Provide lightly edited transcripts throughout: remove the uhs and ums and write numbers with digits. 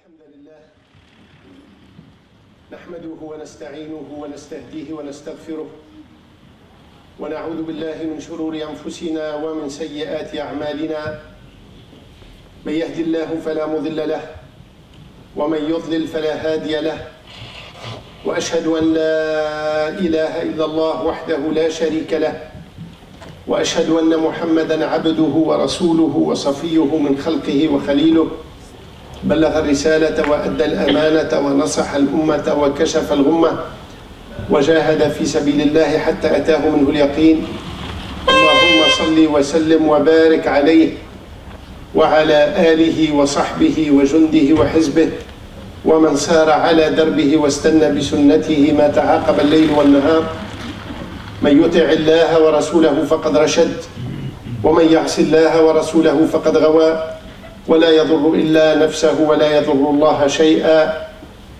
الحمد لله نحمده ونستعينه ونستهديه ونستغفره ونعوذ بالله من شرور أنفسنا ومن سيئات أعمالنا. من يهد الله فلا مضل له ومن يضلل فلا هادي له، وأشهد أن لا إله إلا الله وحده لا شريك له، وأشهد أن محمدًا عبده ورسوله وصفيه من خلقه وخليله، بلغ الرسالة وأدى الأمانة ونصح الأمة وكشف الغمة وجاهد في سبيل الله حتى أتاه منه اليقين. اللهم صل وسلم وبارك عليه وعلى آله وصحبه وجنده وحزبه ومن سار على دربه واستنى بسنته ما تعاقب الليل والنهار. من يطع الله ورسوله فقد رشد، ومن يعص الله ورسوله فقد غوى، ولا يضر إلا نفسه ولا يضر الله شيئا.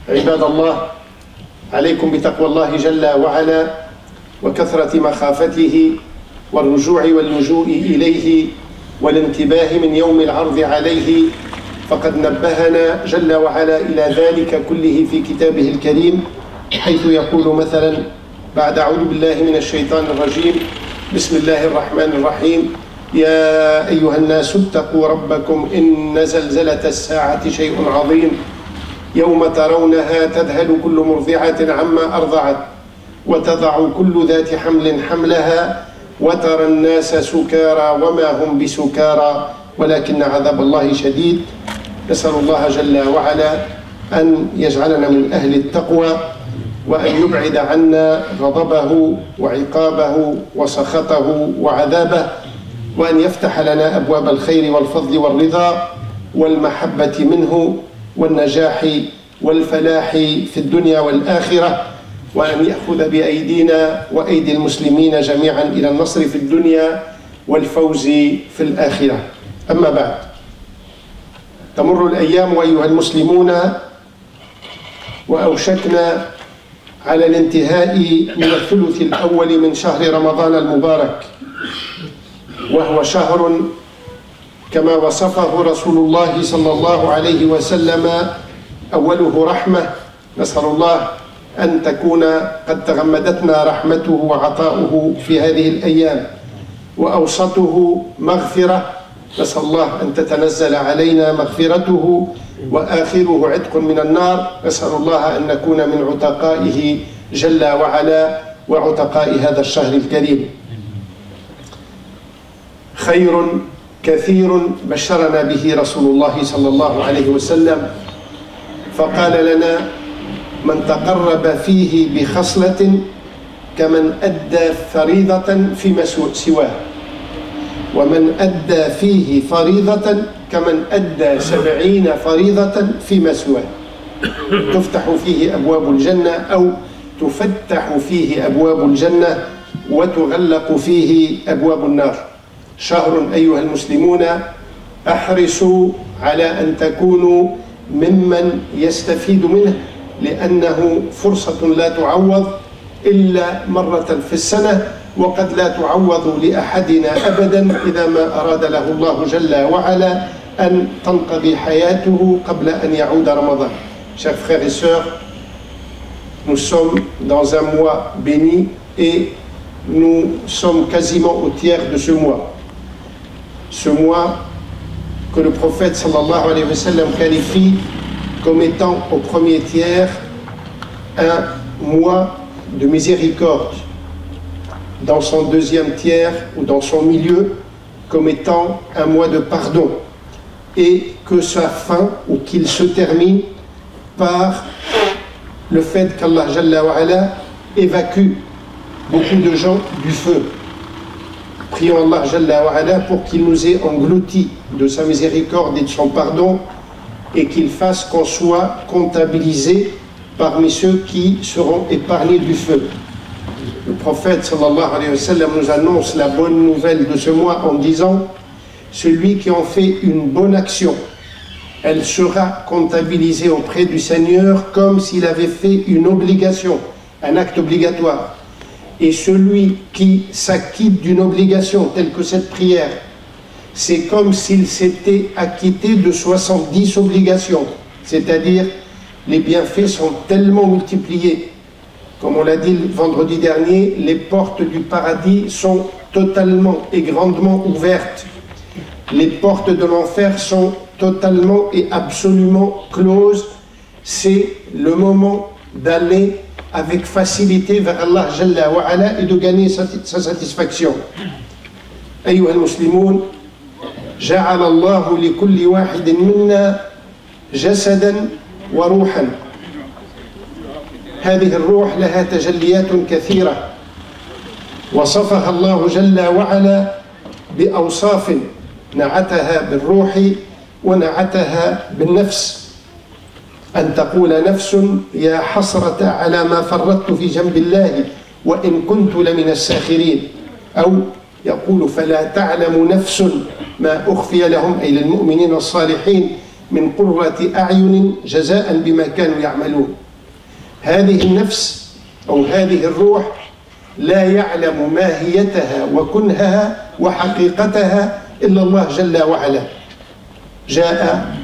عباد الله، عليكم بتقوى الله جل وعلا وكثرة مخافته والرجوع واللجوء إليه والانتباه من يوم العرض عليه، فقد نبهنا جل وعلا إلى ذلك كله في كتابه الكريم، حيث يقول مثلا بعد أعوذ بالله من الشيطان الرجيم: بسم الله الرحمن الرحيم: يا أيها الناس اتقوا ربكم إن زلزلة الساعة شيء عظيم، يوم ترونها تذهل كل مرضعة عما أرضعت وتضع كل ذات حمل حملها وترى الناس سكارى وما هم بسكارى ولكن عذاب الله شديد. نسأل الله جل وعلا أن يجعلنا من أهل التقوى، وأن يبعد عنا غضبه وعقابه وسخطه وعذابه، وأن يفتح لنا أبواب الخير والفضل والرضا والمحبة منه والنجاح والفلاح في الدنيا والآخرة، وأن يأخذ بأيدينا وأيدي المسلمين جميعا إلى النصر في الدنيا والفوز في الآخرة. أما بعد، تمر الأيام أيها المسلمون، وأوشكنا على الانتهاء من الثلث الأول من شهر رمضان المبارك، وهو شهر كما وصفه رسول الله صلى الله عليه وسلم أوله رحمة. نسأل الله أن تكون قد تغمدتنا رحمته وعطاؤه في هذه الأيام، وأوسطه مغفرة. نسأل الله أن تتنزل علينا مغفرته، وآخره عتق من النار. نسأل الله أن نكون من عتقائه جل وعلا وعتقاء هذا الشهر الكريم. خير كثير بشرنا به رسول الله صلى الله عليه وسلم، فقال لنا: من تقرب فيه بخصلة كمن أدى فريضة فيما سواه، ومن أدى فيه فريضة كمن أدى 70 فريضة فيما سواه. تفتح فيه أبواب الجنة، أو تفتح فيه أبواب الجنة وتغلق فيه أبواب النار. شهر أيها المسلمون احرصوا على أن تكونوا ممن يستفيد منه، لأنه فرصة لا تعوض إلا مرة في السنة، وقد لا تعوض لأحدنا أبدا إذا ما أراد له الله جل وعلا أن تنقضي حياته قبل أن يعود رمضان. Chers frères et sœurs, nous sommes dans un mois béni et nous sommes quasiment au tiers de ce mois. Ce mois que le prophète sallallahu alayhi wa sallam qualifie comme étant au premier tiers un mois de miséricorde, dans son deuxième tiers ou dans son milieu comme étant un mois de pardon, et que sa fin ou qu'il se termine par le fait qu'Allah Jalla wa Ala évacue beaucoup de gens du feu. Prions Allah Jalla wa Ala pour qu'il nous ait engloutis de sa miséricorde et de son pardon, et qu'il fasse qu'on soit comptabilisés parmi ceux qui seront épargnés du feu. Le prophète sallallahu alayhi wa sallam nous annonce la bonne nouvelle de ce mois en disant: celui qui en fait une bonne action, elle sera comptabilisée auprès du Seigneur comme s'il avait fait une obligation, un acte obligatoire. Et celui qui s'acquitte d'une obligation telle que cette prière, c'est comme s'il s'était acquitté de 70 obligations. c'est-à-dire les bienfaits sont tellement multipliés. Comme on l'a dit le vendredi dernier, les portes du paradis sont totalement et grandement ouvertes. Les portes de l'enfer sont totalement et absolument closes. C'est le moment d'aller avec facilité vers Allah Jalla wa Ala et de gagner sa satisfaction. أيها المسلمون جعل الله لكل واحد منا جسدا وروحا. هذه الروح لها تجليات كثيرة وصفها الله جل وعلا بأوصاف نعتها بالروح ونعتها بالنفس. أن تقول نفس يا حسرة على ما فرطت في جنب الله وإن كنت لمن الساخرين، أو يقول فلا تعلم نفس ما أخفي لهم أي للمؤمنين الصالحين من قرة أعين جزاء بما كانوا يعملون. هذه النفس أو هذه الروح لا يعلم ماهيتها وكنهها وحقيقتها إلا الله جل وعلا. جاء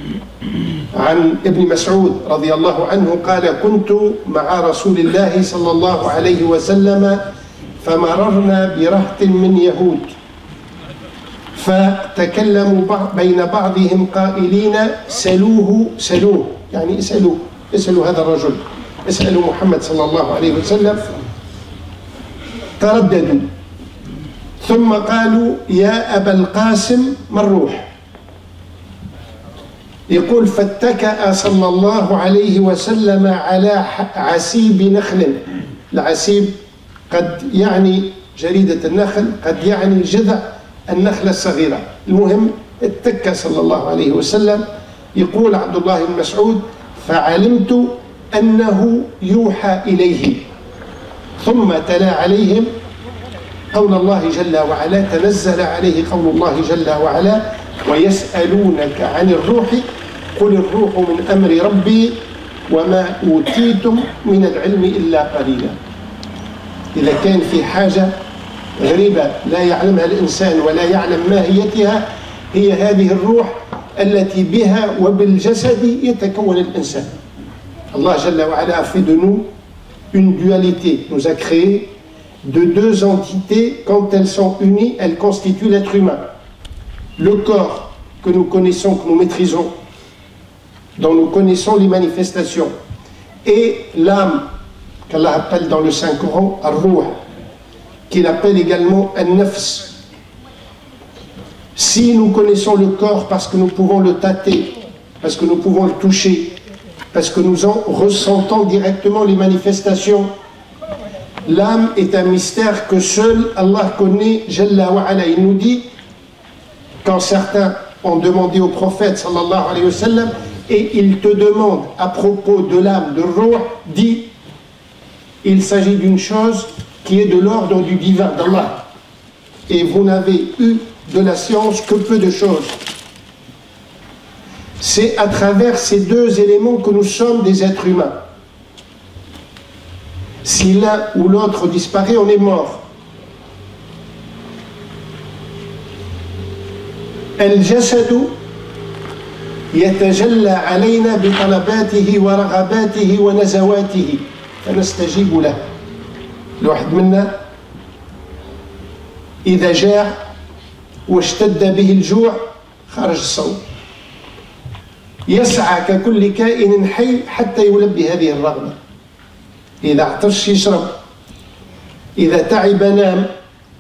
عن ابن مسعود رضي الله عنه قال كنت مع رسول الله صلى الله عليه وسلم فمررنا برهط من يهود فتكلموا بين بعضهم قائلين سلوه يعني اسألوا هذا الرجل، اسألوا محمد صلى الله عليه وسلم. ترددوا ثم قالوا يا أبا القاسم ما الروح؟ يقول فاتكأ صلى الله عليه وسلم على عسيب نخل. العسيب قد يعني جريدة النخل، قد يعني جذع النخلة الصغيرة. المهم اتكى صلى الله عليه وسلم. يقول عبد الله بن مسعود فعلمت أنه يوحى إليه، ثم تلا عليهم قول الله جل وعلا، تنزل عليه قول الله جل وعلا ويسألونك عن الروح قل الروح من أمر ربي وما أوتيتم من العلم إلا قليلا. إذا كان في حاجة غريبة لا يعلمها الإنسان ولا يعلم ماهيتها، هي هذه الروح التي بها وبالجسد يتكون الإنسان. Allah Jalla wa Ala a fait de nous une dualité, nous a créé de deux entités. Quand elles sont unies, elles constituent l'être humain. Le corps que nous connaissons, que nous maîtrisons, dont nous connaissons les manifestations, et l'âme qu'Allah appelle dans le Saint-Coran Ar-Ruh, qu'il appelle également An-Nafs. Si nous connaissons le corps parce que nous pouvons le tâter, parce que nous pouvons le toucher, parce que nous en ressentons directement les manifestations, l'âme est un mystère que seul Allah connaît, Jalla wa Ala. Il nous dit, quand certains ont demandé au prophète sallallahu alayhi wa sallam, et il te demande à propos de l'âme, de Ruh, dit, il s'agit d'une chose qui est de l'ordre du divin d'Allah. Et vous n'avez eu de la science que peu de choses. C'est à travers ces deux éléments que nous sommes des êtres humains. Si l'un ou l'autre disparaît, on est mort. الجسد يتجلى علينا بطلباته ورغباته ونزواته فنستجيب له. الواحد منا إذا جاع واشتد به الجوع خرج الصوت، يسعى ككل كائن حي حتى يلبي هذه الرغبة. إذا عطش يشرب، إذا تعب نام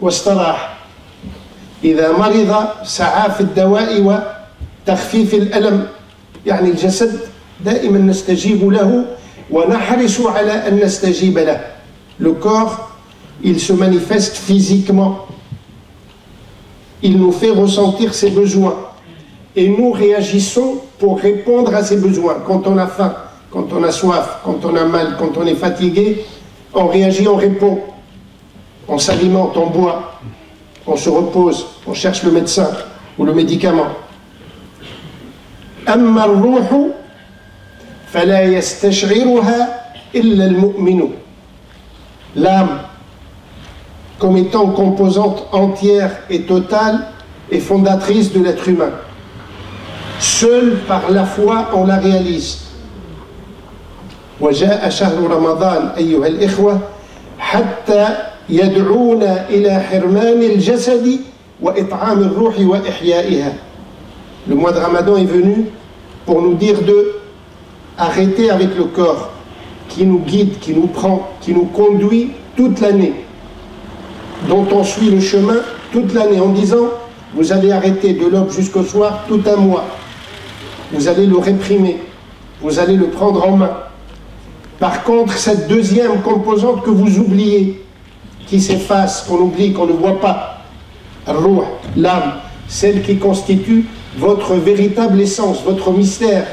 واستراح، إذا مرض سعى في الدواء وتخفيف الألم. يعني الجسد دائما نستجيب له ونحرص على أن نستجيب له. Le corps, il se manifeste physiquement. Il nous fait ressentir ses besoins. Et nous réagissons pour répondre à ses besoins. Quand on a faim, quand on a soif, quand on a mal, quand on est fatigué, on réagit, on répond. On s'alimente, on boit, on se repose, on cherche le médecin ou le médicament. أما الروح فلا يستشعرها إلا المؤمن. L'âme, comme étant composante entière et totale et fondatrice de l'être humain. Seul par la foi on la réalise. وجاء شهر رمضان أيها الإخوة حتى يدعونا إلى حرمان الجسد وإطعام الروح وإحيائها. Le mois de Ramadan est venu pour nous dire de arrêter avec le corps qui nous guide, qui nous prend, qui nous conduit toute l'année, dont on suit le chemin toute l'année en disant vous allez arrêter de l'aube jusqu'au soir tout un mois, vous allez le réprimer, vous allez le prendre en main. Par contre, cette deuxième composante que vous oubliez, qui s'efface, qu'on oublie, qu'on ne voit pas, Ruh, l'âme, celle qui constitue votre véritable essence, votre mystère,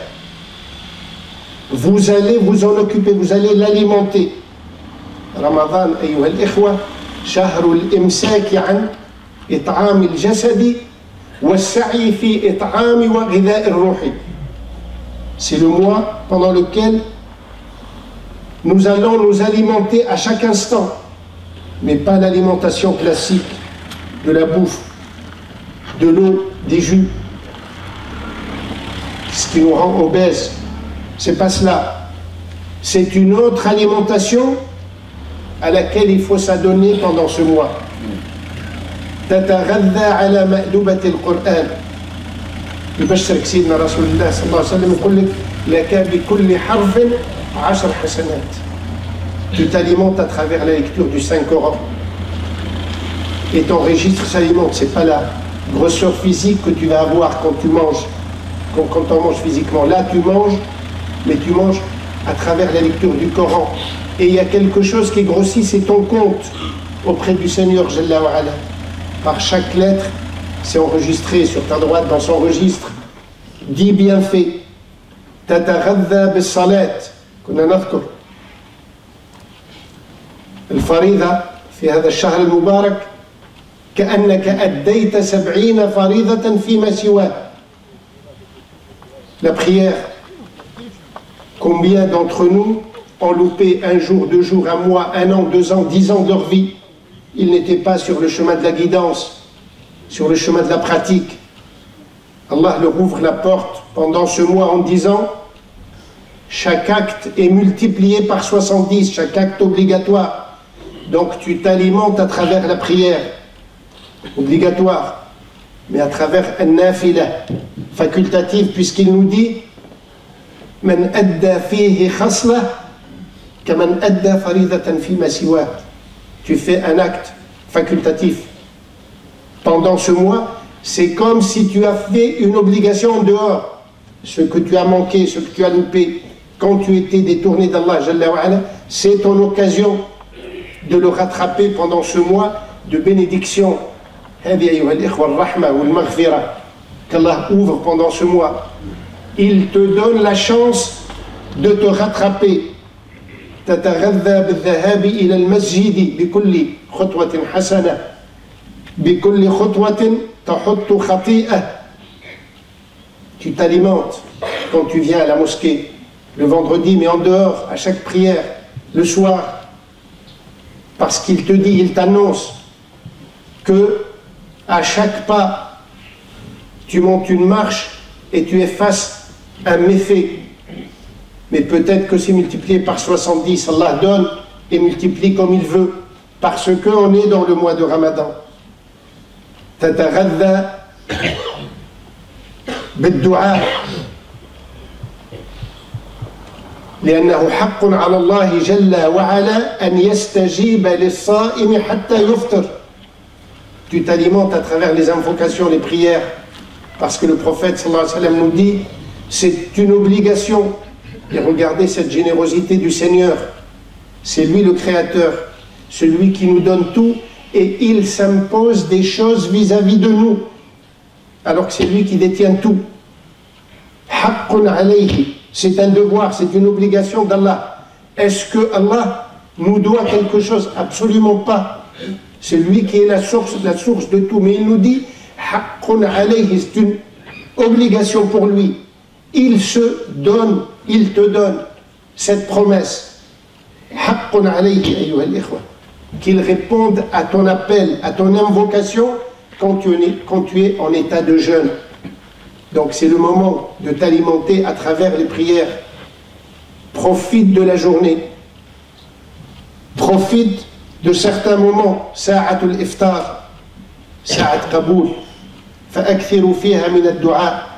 vous allez vous en occuper, vous allez l'alimenter. Ramadan, ayyuha al-ikhwa, shahr al-imsaki an it'am al-jasadi was-sa'i fi it'am wa ghidha' ar-ruhi. C'est le mois pendant lequel nous allons nous alimenter à chaque instant, mais pas l'alimentation classique de la bouffe, de l'eau, des jus, ce qui nous rend obèses. C'est pas cela. C'est une autre alimentation à laquelle il faut s'adonner pendant ce mois. تتغذى على مأدبة القرآن. يبشرك سيدنا رسول الله صلى الله عليه وسلم يقول لك لك بكل حرف 10 حسنات. Tu t'alimentes à travers la lecture du Saint-Coran. Et ton registre s'alimente. Ce n'est pas la grosseur physique que tu vas avoir quand tu manges, quand on mange physiquement. Là, tu manges, mais tu manges à travers la lecture du Coran. Et il y a quelque chose qui grossit, c'est ton compte auprès du Seigneur Jalla wa Ala. Par chaque lettre, c'est enregistré sur ta droite dans son registre. 10 bienfaits. تتغذى بالصلاة. كنا نذكر الفريضة في هذا الشهر المبارك كأنك أديت 70 فريضة فيما سواه. La prière. Combien d'entre nous ont loupé un jour, 2 jours, 1 mois, 1 an, 2 ans, 10 ans de leur vie? Ils n'étaient pas sur le chemin de la guidance, sur le chemin de la pratique. Allah leur ouvre la porte pendant ce mois en disant chaque acte est multiplié par 70, chaque acte obligatoire. Donc tu t'alimentes à travers la prière obligatoire, mais à travers un nafila facultative, puisqu'il nous dit Man adda fihi khasla kaman adda faridatan fi ma siwa. Tu fais un acte facultatif pendant ce mois, c'est comme si tu as fait une obligation en dehors. Ce que tu as manqué, ce que tu as loupé quand tu étais détourné d'Allah Jalla wa Ala, c'est ton occasion de le rattraper pendant ce mois de bénédiction. Qu'Allah ouvre pendant ce mois. Il te donne la chance de te rattraper. تتغذى بالذهاب إلى المسجد بكل خطوة حسنة بكل خطوة تحط خطيئة. Tu t'alimentes quand tu viens à la mosquée le vendredi, mais en dehors, à chaque prière, le soir, parce qu'il te dit, il t'annonce que à chaque pas, tu montes une marche et tu effaces un méfait. Mais peut-être que c'est multiplié par 70. Allah donne et multiplie comme il veut, parce qu'on est dans le mois de Ramadan. تتغذى بالدعاء لأنه حق على الله جل وعلا أن يستجيب للصائم حتى يفطر. Tu t'alimentes à travers les invocations, les prières, parce que le prophète sallallahu alayhi wa sallam nous dit c'est une obligation. Et regardez cette générosité du Seigneur. C'est lui le Créateur, celui qui nous donne tout, et il s'impose des choses vis-à-vis de nous, alors que c'est lui qui détient tout. Haqqun alayhi, c'est un devoir, c'est une obligation d'Allah. Est-ce que Allah nous doit quelque chose? Absolument pas. C'est lui qui est la source de tout. Mais il nous dit Haqqun alayhi, c'est une obligation pour lui. Il se donne, il te donne cette promesse. Haqqun alayhi ayyuha al-ikhwa. Qu'il réponde à ton appel, à ton invocation quand tu es en état de jeûne. Donc c'est le moment de t'alimenter à travers les prières. Profite de la journée. Profite de certains moments. Sa'atul iftar, sa'at qaboul. Fa'akthiru fiha min ad-du'a.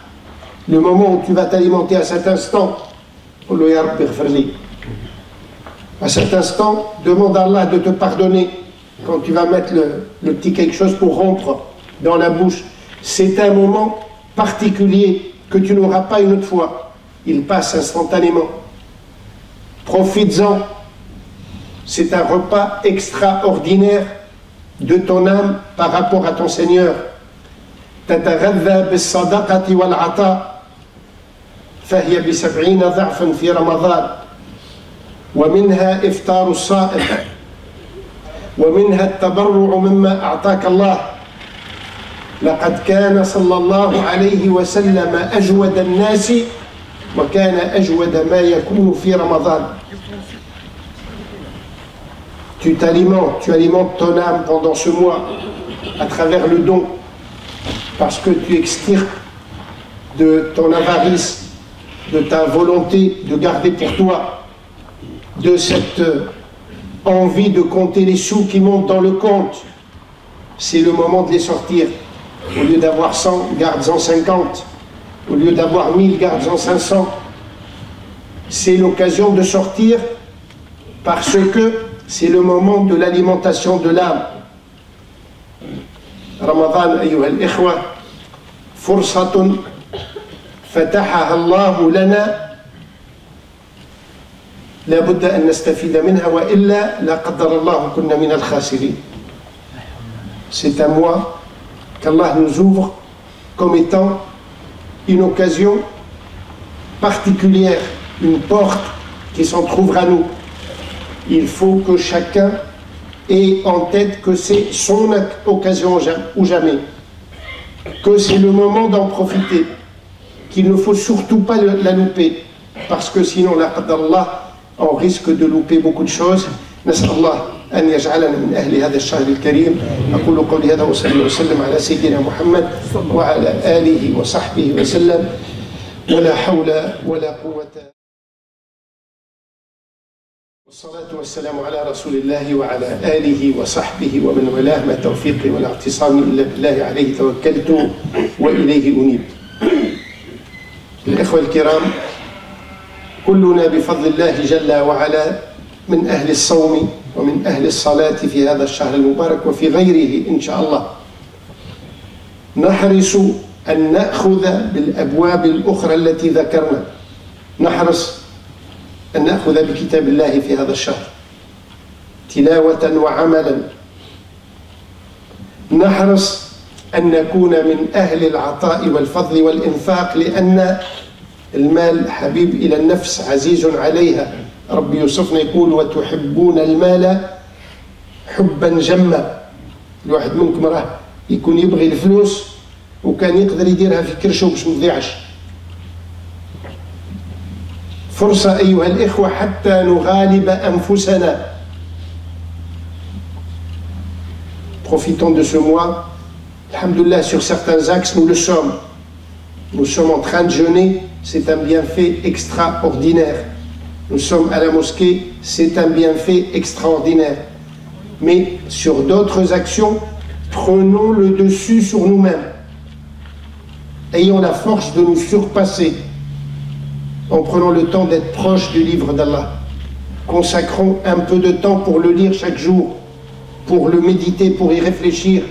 Le moment où tu vas t'alimenter à cet instant, à cet instant, demande à Allah de te pardonner quand tu vas mettre le petit quelque chose pour rompre dans la bouche. C'est un moment particulier que tu n'auras pas une autre fois. Il passe instantanément. Profites-en. C'est un repas extraordinaire de ton âme par rapport à ton Seigneur. تتغذى بالصدقة والعطاء فهي ب70 ضعفا في رمضان ومنها إفطار الصائم ومنها التبرع مما أعطاك الله لقد كان صلى الله عليه وسلم أجود الناس وكان أجود ما يكون في رمضان. Tu t'alimentes, tu alimentes ton âme pendant ce mois à travers le don, parce que tu extirpes de ton avarice, de ta volonté de garder pour toi, de cette envie de compter les sous qui montent dans le compte. C'est le moment de les sortir. Au lieu d'avoir 100, garde-en 50. Au lieu d'avoir 1000, garde-en 500. C'est l'occasion de sortir parce que c'est le moment de l'alimentation de l'âme. Ramadan, أيها الإخوة, فرصة فتحها الله لنا لا بد أن نستفيد منها وإلا لا قدر الله كنا من الخاسرين. C'est un mois qu'Allah nous ouvre comme étant une occasion particulière, une porte qui s'en trouvera à nous. Il faut que chacun ait en tête que c'est son occasion ou jamais, que c'est le moment d'en profiter, qu'il ne faut surtout pas la louper, parce que sinon, la qadar, on risque de louper beaucoup de choses. نسأل الله أن يجعلنا من أهل هذا الشهر الكريم. أقول قولي هذا وصلي وسلم على سيدنا محمد وعلى آله وصحبه وسلم ولا حول ولا قوة. والصلاة والسلام على رسول الله وعلى آله وصحبه ومن والاه. ما توفيقي ولا اعتصامي إلا بالله عليه توكلت وإليه أنيب. الإخوة الكرام، كلنا بفضل الله جل وعلا من أهل الصوم ومن أهل الصلاة في هذا الشهر المبارك وفي غيره إن شاء الله. نحرص أن نأخذ بالأبواب الأخرى التي ذكرنا. نحرص أن نأخذ بكتاب الله في هذا الشهر تلاوة وعملا. نحرص أن نكون من أهل العطاء والفضل والإنفاق، لأن المال حبيب إلى النفس عزيز عليها. ربي يوصفنا يقول وتحبون المال حبا جما. الواحد منكم راه يكون يبغي الفلوس وكان يقدر يديرها في كرشه باش ما تضيعش. فرصة أيها الإخوة حتى نغالب أنفسنا. Profitons de ce mois. Alhamdoulilah, sur certains axes, nous le sommes. Nous sommes en train de jeûner, c'est un bienfait extraordinaire. Nous sommes à la mosquée, c'est un bienfait extraordinaire. Mais sur d'autres actions, prenons le dessus sur nous-mêmes. Ayons la force de nous surpasser en prenant le temps d'être proche du livre d'Allah. Consacrons un peu de temps pour le lire chaque jour, pour le méditer, pour y réfléchir,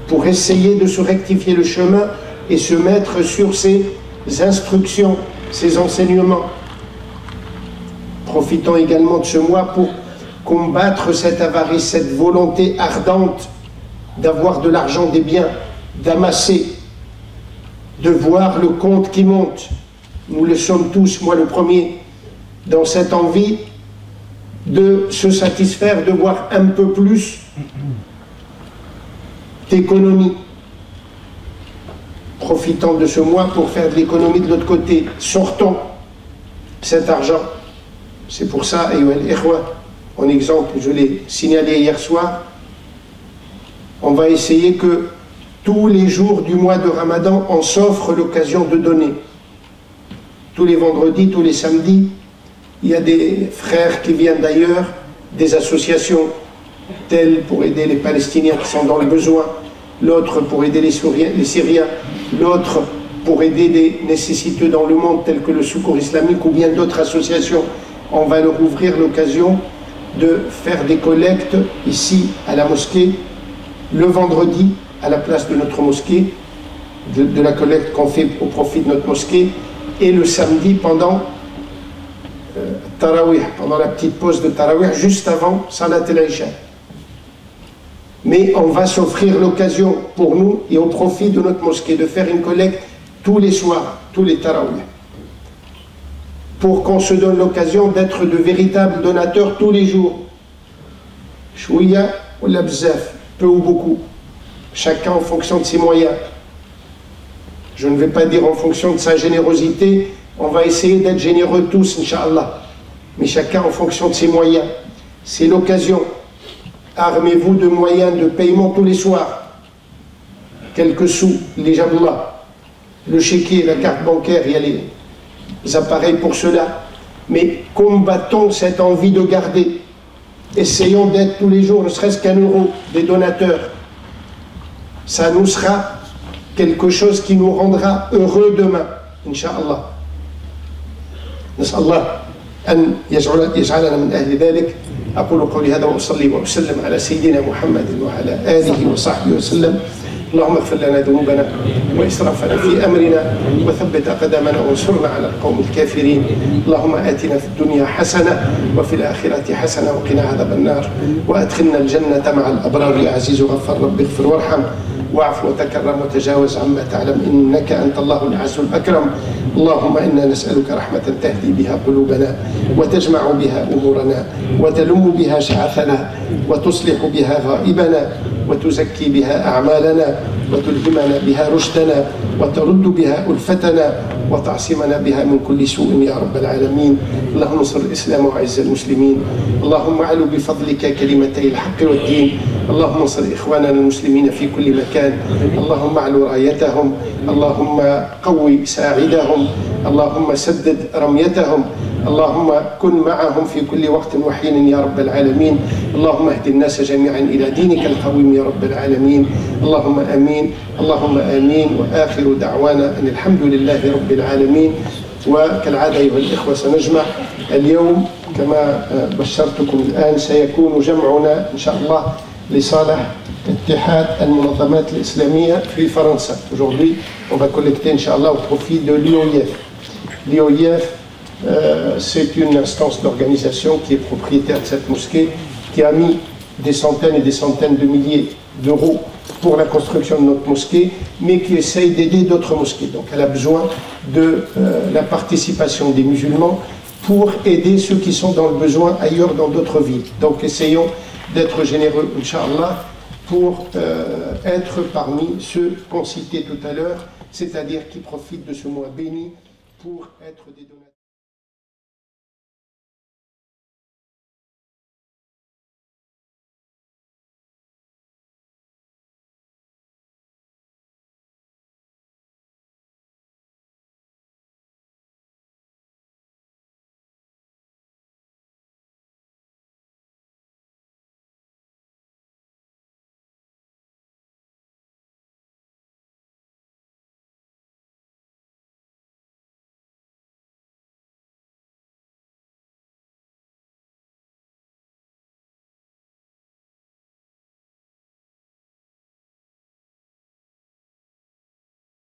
pour essayer de se rectifier le chemin et se mettre sur ses instructions, ses enseignements. Profitons également de ce mois pour combattre cette avarice, cette volonté ardente d'avoir de l'argent, des biens, d'amasser, de voir le compte qui monte. Nous le sommes tous, moi le premier, dans cette envie de se satisfaire, de voir un peu plus d'économie. Profitons de ce mois pour faire de l'économie de l'autre côté. Sortons cet argent. C'est pour ça, en exemple, je l'ai signalé hier soir, on va essayer que tous les jours du mois de Ramadan, on s'offre l'occasion de donner. Tous les vendredis, tous les samedis, Il y a des frères qui viennent d'ailleurs, des associations telles pour aider les Palestiniens qui sont dans le besoin, l'autre pour aider les Syriens, l'autre pour aider des nécessiteux dans le monde tels que le Secours islamique ou bien d'autres associations. On va leur ouvrir l'occasion de faire des collectes ici à la mosquée le vendredi à la place de notre mosquée, de la collecte qu'on fait au profit de notre mosquée, et le samedi pendant Tarawih, pendant la petite pause de Tarawih, juste avant Salat el-Isha. Mais on va s'offrir l'occasion pour nous et au profit de notre mosquée de faire une collecte tous les soirs, tous les Tarawih, pour qu'on se donne l'occasion d'être de véritables donateurs tous les jours. Chouïa ou la bzaf, peu ou beaucoup, chacun en fonction de ses moyens. Je ne vais pas dire en fonction de sa générosité, on va essayer d'être généreux tous, Inch'Allah, mais chacun en fonction de ses moyens. C'est l'occasion. Armez-vous de moyens de paiement tous les soirs. Quelques sous, les jabla, le chéquier, la carte bancaire, il y a les appareils pour cela. Mais combattons cette envie de garder. Essayons d'être tous les jours, ne serait-ce qu'un euro, des donateurs. Ça nous sera quelque chose qui nous rendra heureux demain, Inch'Allah. نسأل الله أن يجعلنا من أهل ذلك. أقول قولي هذا وأصلي وأسلم على سيدنا محمد وعلى آله وصحبه وسلم. اللهم اغفر لنا ذنوبنا وإسرافنا في أمرنا وثبت أقدامنا وانصرنا على القوم الكافرين. اللهم آتنا في الدنيا حسنة وفي الآخرة حسنة وقنا عذاب النار وأدخلنا الجنة مع الأبرار يا عزيز غفار رب اغفر وارحم واعف وتكرم وتجاوز عما تعلم إنك أنت الله العز الأكرم. اللهم إنا نسألك رحمة تهدي بها قلوبنا وتجمع بها أمورنا وتلم بها شعثنا وتصلح بها غائبنا وتزكي بها أعمالنا وتلهمنا بها رشدنا وترد بها ألفتنا وتعصمنا بها من كل سوء يا رب العالمين. اللهم انصر الإسلام وعز المسلمين. اللهم علو بفضلك كلمتي الحق والدين. اللهم انصر إخواننا المسلمين في كل مكان. اللهم علو رايتهم. اللهم قوي ساعدهم. اللهم سدد رميتهم. اللهم كن معهم في كل وقت وحين يا رب العالمين. اللهم اهد الناس جميعا إلى دينك القويم يا رب العالمين. اللهم آمين. اللهم آمين. وآخر دعوانا أن الحمد لله رب العالمين. وكالعادة أيها الإخوة سنجمع اليوم كما بشرتكم الآن، سيكون جمعنا إن شاء الله لصالح اتحاد المنظمات الإسلامية في فرنسا. Aujourd'hui, on va collecter Inch'Allah au profit de l'IOIF. L'IOIF, c'est une instance d'organisation qui est propriétaire de cette mosquée, qui a mis des centaines et des centaines de milliers d'euros pour la construction de notre mosquée, mais qui essaye d'aider d'autres mosquées. Donc elle a besoin de la participation des musulmans pour aider ceux qui sont dans le besoin ailleurs dans d'autres villes. Donc essayons d'être généreux, Inch'Allah, pour être parmi ceux qu'on citait tout à l'heure, c'est-à-dire qui profitent de ce mois béni pour être des donateurs.